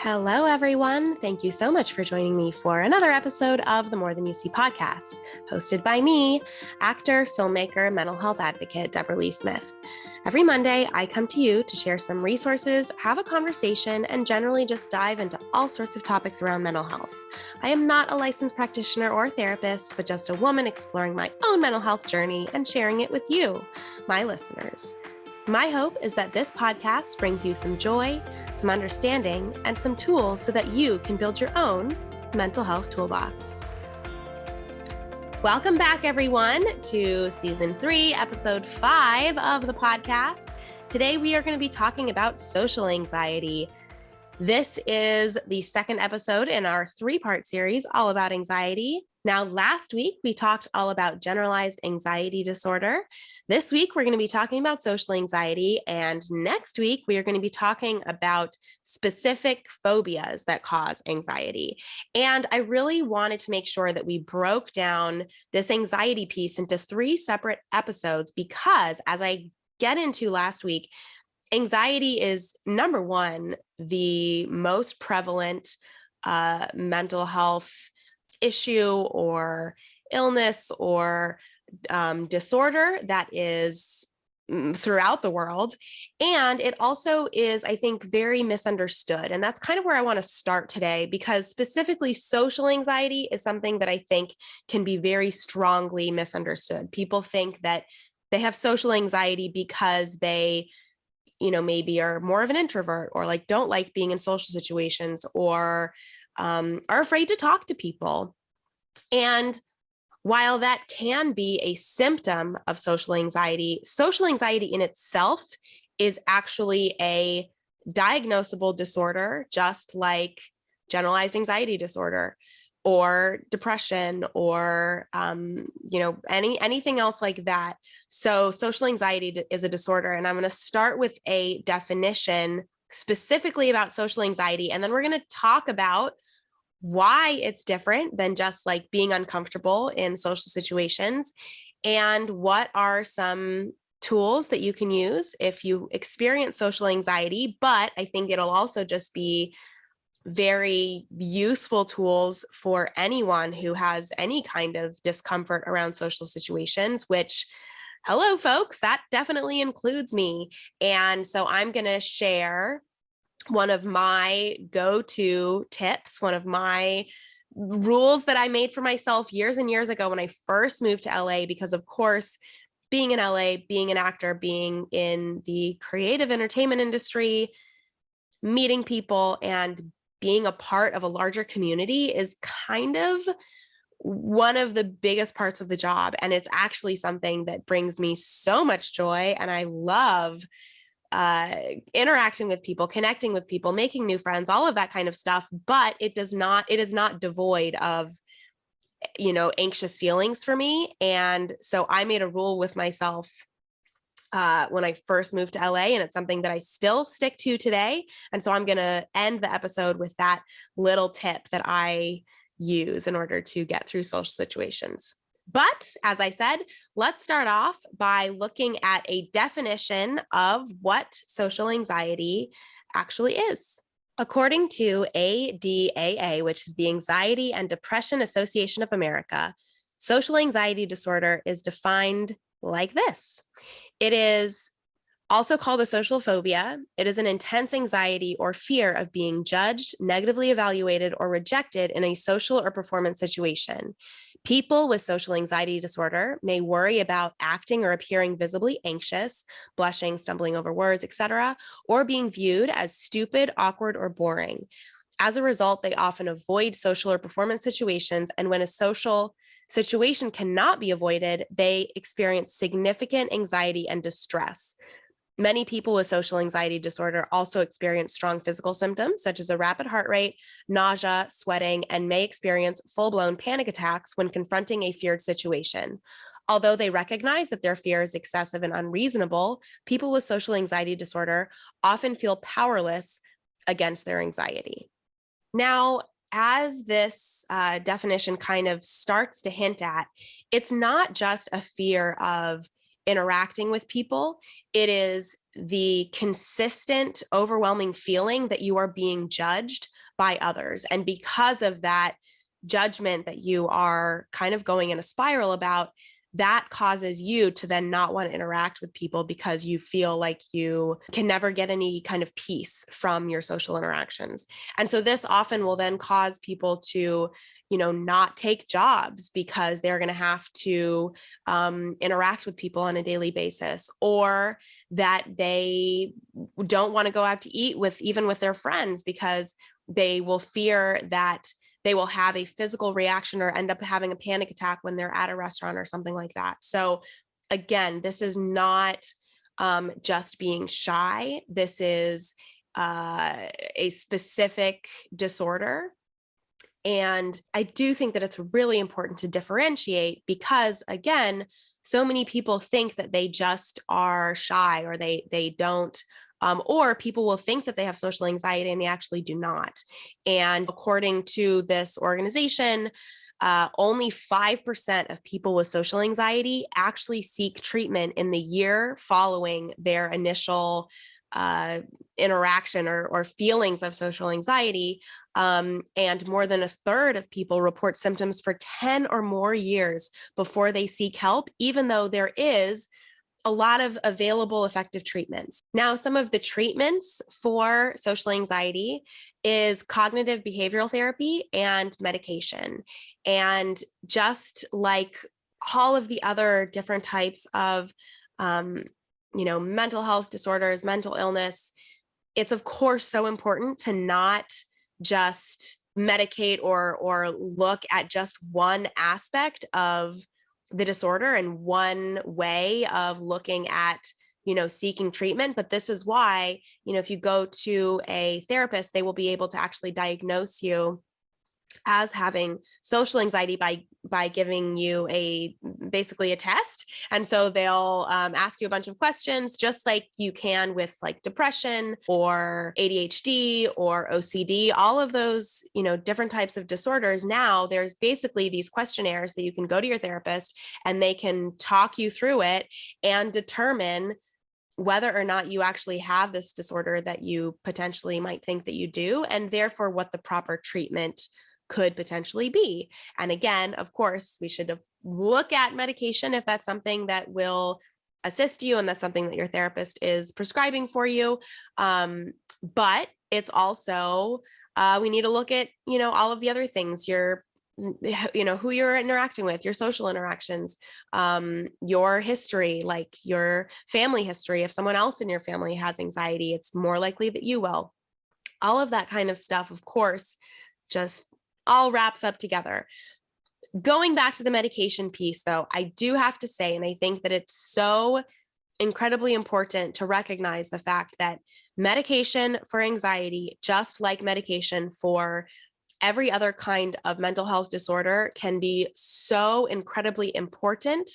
Hello, everyone. Thank you so much for joining me for another episode of the More Than You See podcast, hosted by me, actor, filmmaker, mental health advocate, Deborah Lee Smith. Every Monday, I come to you to share some resources, have a conversation, and generally just dive into all sorts of topics around mental health. I am not a licensed practitioner or therapist, but just a woman exploring my own mental health journey and sharing it with you, my listeners. My hope is that this podcast brings you some joy, some understanding, and some tools so that you can build your own mental health toolbox. Welcome back, everyone, to Season 3, Episode 5 of the podcast. Today, we are going to be talking about social anxiety. This is the second episode in our 3-part series all about anxiety. Now, last week, we talked all about generalized anxiety disorder. This week, we're going to be talking about social anxiety. And next week, we are going to be talking about specific phobias that cause anxiety. And I really wanted to make sure that we broke down this anxiety piece into 3 separate episodes because, as I get into last week, anxiety is, number one, the most prevalent mental health issue or illness or disorder that is throughout the world. And it also is, I think, very misunderstood. And that's kind of where I want to start today, because specifically social anxiety is something that I think can be very strongly misunderstood. People think that they have social anxiety because they maybe are more of an introvert or don't like being in social situations or are afraid to talk to people. And while that can be a symptom of social anxiety in itself is actually a diagnosable disorder, just like generalized anxiety disorder or depression or, anything else like that. So social anxiety is a disorder. And I'm going to start with a definition specifically about social anxiety. And then we're going to talk about why it's different than just being uncomfortable in social situations and what are some tools that you can use if you experience social anxiety. But I think it'll also just be very useful tools for anyone who has any kind of discomfort around social situations, which, hello, folks, that definitely includes me. And so I'm going to share one of my go-to tips, one of my rules that I made for myself years and years ago when I first moved to LA, because of course, being in LA, being an actor, being in the creative entertainment industry, meeting people and being a part of a larger community is kind of one of the biggest parts of the job. And it's actually something that brings me so much joy. And I love interacting with people, connecting with people, making new friends, all of that kind of stuff. But it is not devoid of, anxious feelings for me. And so I made a rule with myself when I first moved to LA, and it's something that I still stick to today. And so I'm going to end the episode with that little tip that I use in order to get through social situations. But as I said, let's start off by looking at a definition of what social anxiety actually is. According to ADAA, which is the Anxiety and Depression Association of America, social anxiety disorder is defined like this. It is also called a social phobia. It is an intense anxiety or fear of being judged, negatively evaluated, or rejected in a social or performance situation. People with social anxiety disorder may worry about acting or appearing visibly anxious, blushing, stumbling over words, etc., or being viewed as stupid, awkward, or boring. As a result, they often avoid social or performance situations, and when a social situation cannot be avoided, they experience significant anxiety and distress. Many people with social anxiety disorder also experience strong physical symptoms, such as a rapid heart rate, nausea, sweating, and may experience full-blown panic attacks when confronting a feared situation. Although they recognize that their fear is excessive and unreasonable, people with social anxiety disorder often feel powerless against their anxiety. Now, as this definition kind of starts to hint at, it's not just a fear of interacting with people. It is the consistent, overwhelming feeling that you are being judged by others. And because of that judgment that you are kind of going in a spiral about, that causes you to then not want to interact with people because you feel like you can never get any kind of peace from your social interactions. And so this often will then cause people to, not take jobs because they're going to have to interact with people on a daily basis, or that they don't want to go out to eat even with their friends because they will fear that they will have a physical reaction or end up having a panic attack when they're at a restaurant or something like that. So again, this is not just being shy. This is a specific disorder. And I do think that it's really important to differentiate because, again, so many people think that they just are shy or they don't, or people will think that they have social anxiety and they actually do not. And according to this organization, only 5% of people with social anxiety actually seek treatment in the year following their initial interaction or feelings of social anxiety. And more than a third of people report symptoms for 10 or more years before they seek help, even though there is a lot of available effective treatments. Now, some of the treatments for social anxiety is cognitive behavioral therapy and medication. And just like all of the other different types of mental health disorders, mental illness, it's of course so important to not just medicate or look at just one aspect of the disorder and one way of looking at, seeking treatment. But this is why, if you go to a therapist, they will be able to actually diagnose you as having social anxiety by giving you basically a test. And so they'll ask you a bunch of questions, just like you can with like depression or ADHD or OCD, all of those, different types of disorders. Now there's basically these questionnaires that you can go to your therapist and they can talk you through it and determine whether or not you actually have this disorder that you potentially might think that you do, and therefore what the proper treatment could potentially be. And again, of course, we should look at medication if that's something that will assist you and that's something that your therapist is prescribing for you. But it's also, we need to look at, all of the other things, who you're interacting with, your social interactions, your history, like your family history. If someone else in your family has anxiety, it's more likely that you will. All of that kind of stuff, of course, just all wraps up together. Going back to the medication piece, though, I do have to say, and I think that it's so incredibly important to recognize the fact that medication for anxiety, just like medication for every other kind of mental health disorder, can be so incredibly important,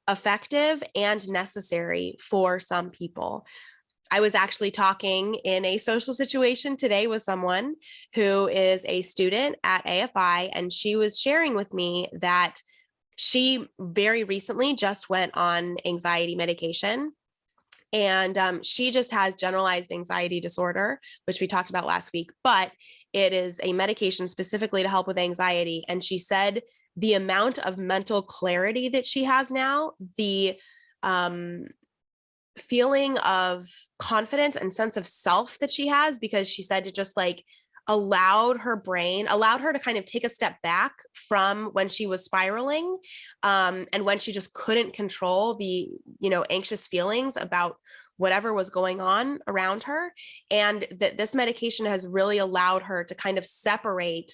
effective, and necessary for some people. I was actually talking in a social situation today with someone who is a student at AFI, and she was sharing with me that she very recently just went on anxiety medication. And she just has generalized anxiety disorder, which we talked about last week, but it is a medication specifically to help with anxiety. And she said the amount of mental clarity that she has now, the feeling of confidence and sense of self that she has, because she said it just like allowed her to kind of take a step back from when she was spiraling, and when she just couldn't control the, anxious feelings about whatever was going on around her. And that this medication has really allowed her to kind of separate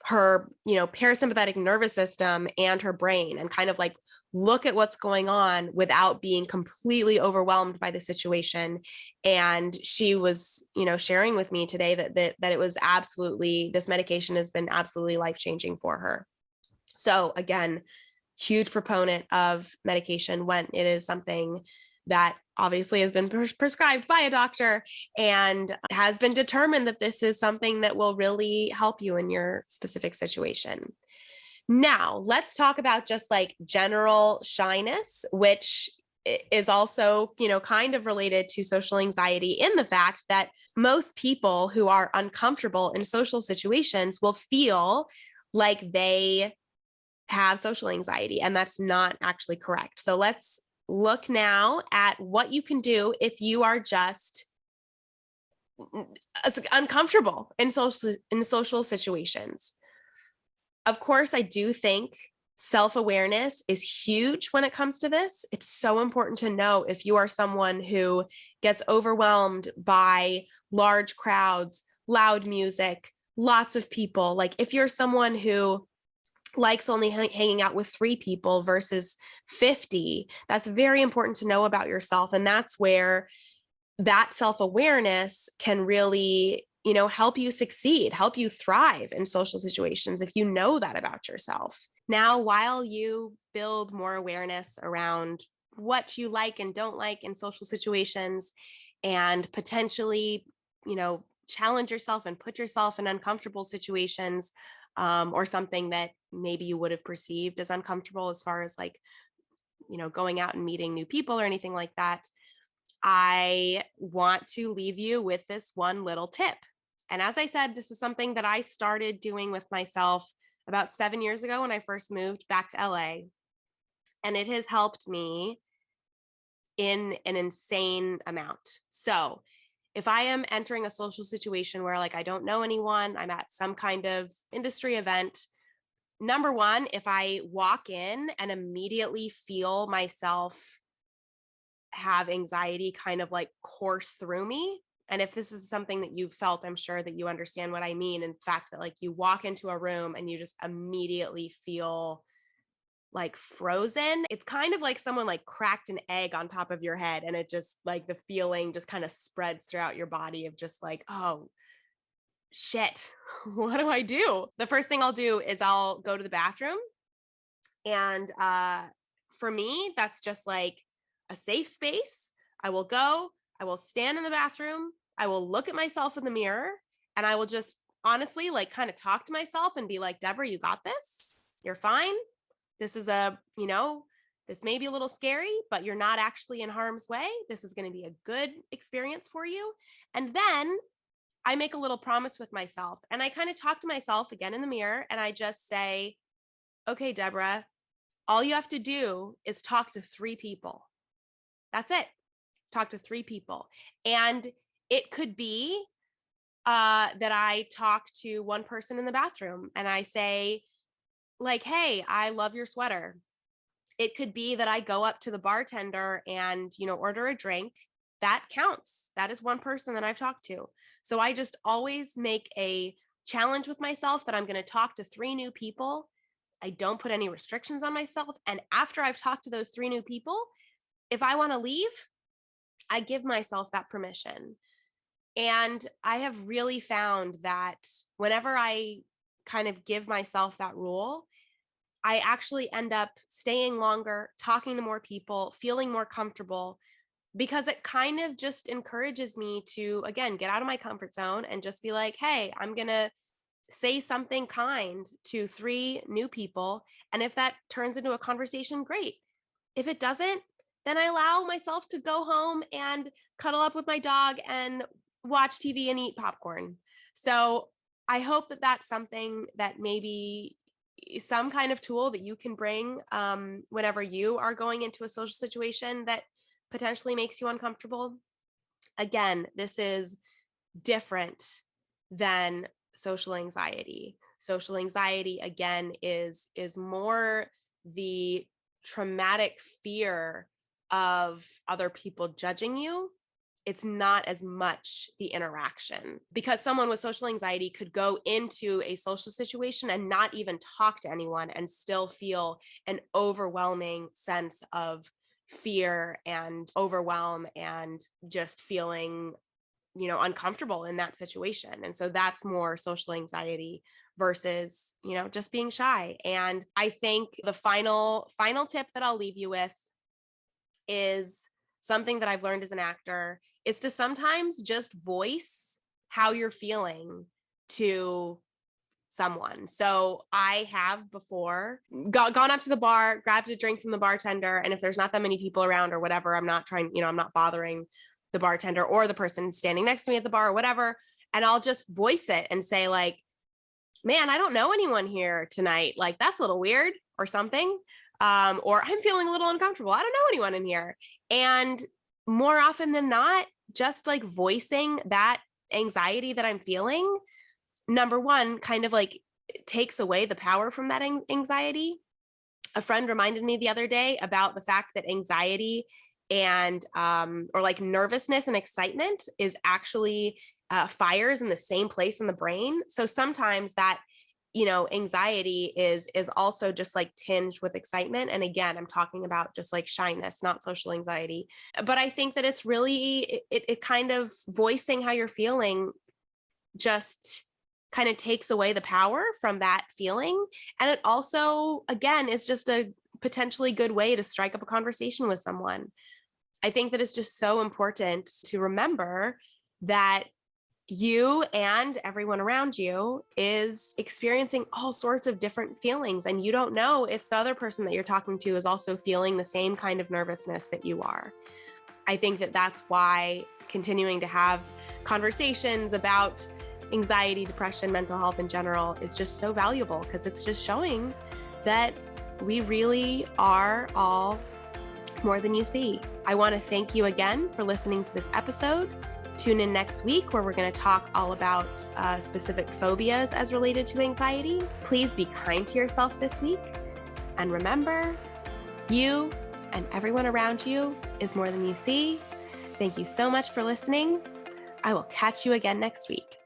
her, parasympathetic nervous system and her brain and kind of like look at what's going on without being completely overwhelmed by the situation. And she was, sharing with me today that it was this medication has been absolutely life-changing for her. So again, huge proponent of medication when it is something that obviously has been prescribed by a doctor and has been determined that this is something that will really help you in your specific situation. Now, let's talk about just like general shyness, which is also, kind of related to social anxiety in the fact that most people who are uncomfortable in social situations will feel like they have social anxiety, and that's not actually correct. So let's look now at what you can do if you are just uncomfortable in social situations. Of course, I do think self-awareness is huge when it comes to this. It's so important to know if you are someone who gets overwhelmed by large crowds, loud music, lots of people. Like if you're someone who likes only hanging out with 3 people versus 50, that's very important to know about yourself. And that's where that self-awareness can really, help you succeed, help you thrive in social situations if you know that about yourself. Now, while you build more awareness around what you like and don't like in social situations, and potentially, challenge yourself and put yourself in uncomfortable situations, or something that maybe you would have perceived as uncomfortable as far as like, going out and meeting new people or anything like that, I want to leave you with this one little tip. And as I said, this is something that I started doing with myself about 7 years ago when I first moved back to LA. And it has helped me in an insane amount. So if I am entering a social situation where like I don't know anyone, I'm at some kind of industry event, number one, if I walk in and immediately feel myself have anxiety kind of like course through me, and if this is something that you've felt, I'm sure that you understand what I mean. In fact, that like you walk into a room and you just immediately feel like frozen. It's kind of like someone like cracked an egg on top of your head, and it just like the feeling just kind of spreads throughout your body of just like, oh shit, what do I do? The first thing I'll do is I'll go to the bathroom. And for me, that's just like a safe space. I will go, I will stand in the bathroom, I will look at myself in the mirror, and I will just honestly like kind of talk to myself and be like, Deborah, you got this. You're fine. This is this may be a little scary, but you're not actually in harm's way. This is going to be a good experience for you. And then I make a little promise with myself, and I kind of talk to myself again in the mirror, and I just say, okay, Deborah, all you have to do is talk to 3 people. That's it. Talk to 3 people. And it could be that I talk to one person in the bathroom and I say, like, hey, I love your sweater. It could be that I go up to the bartender and, order a drink. That counts. That is one person that I've talked to. So I just always make a challenge with myself that I'm going to talk to 3 new people. I don't put any restrictions on myself. And after I've talked to those 3 new people, if I want to leave, I give myself that permission. And I have really found that whenever I kind of give myself that rule, I actually end up staying longer, talking to more people, feeling more comfortable, because it kind of just encourages me to, again, get out of my comfort zone and just be like, hey, I'm going to say something kind to 3 new people. And if that turns into a conversation, great. If it doesn't, then I allow myself to go home and cuddle up with my dog and watch TV and eat popcorn. So I hope that that's something that maybe some kind of tool that you can bring whenever you are going into a social situation that potentially makes you uncomfortable. Again, this is different than social anxiety. Social anxiety, again, is more the traumatic fear of other people judging you. It's not as much the interaction, because someone with social anxiety could go into a social situation and not even talk to anyone and still feel an overwhelming sense of fear and overwhelm and just feeling uncomfortable in that situation. And so that's more social anxiety versus, just being shy. And I think the final tip that I'll leave you with is something that I've learned as an actor, is to sometimes just voice how you're feeling to someone. So I have before gone up to the bar, grabbed a drink from the bartender. And if there's not that many people around or whatever, I'm not bothering the bartender or the person standing next to me at the bar or whatever. And I'll just voice it and say like, man, I don't know anyone here tonight. Like that's a little weird or something. Or I'm feeling a little uncomfortable. I don't know anyone in here. And more often than not, just like voicing that anxiety that I'm feeling, number one, kind of like takes away the power from that anxiety. A friend reminded me the other day about the fact that anxiety and or like nervousness and excitement is actually fires in the same place in the brain. So sometimes that, anxiety is also just like tinged with excitement. And again, I'm talking about just like shyness, not social anxiety. But I think that it's really, it kind of voicing how you're feeling just kind of takes away the power from that feeling. And it also, again, is just a potentially good way to strike up a conversation with someone. I think that it's just so important to remember that you and everyone around you is experiencing all sorts of different feelings. And you don't know if the other person that you're talking to is also feeling the same kind of nervousness that you are. I think that that's why continuing to have conversations about anxiety, depression, mental health in general is just so valuable, because it's just showing that we really are all more than you see. I want to thank you again for listening to this episode. Tune in next week where we're going to talk all about specific phobias as related to anxiety. Please be kind to yourself this week. And remember, you and everyone around you is more than you see. Thank you so much for listening. I will catch you again next week.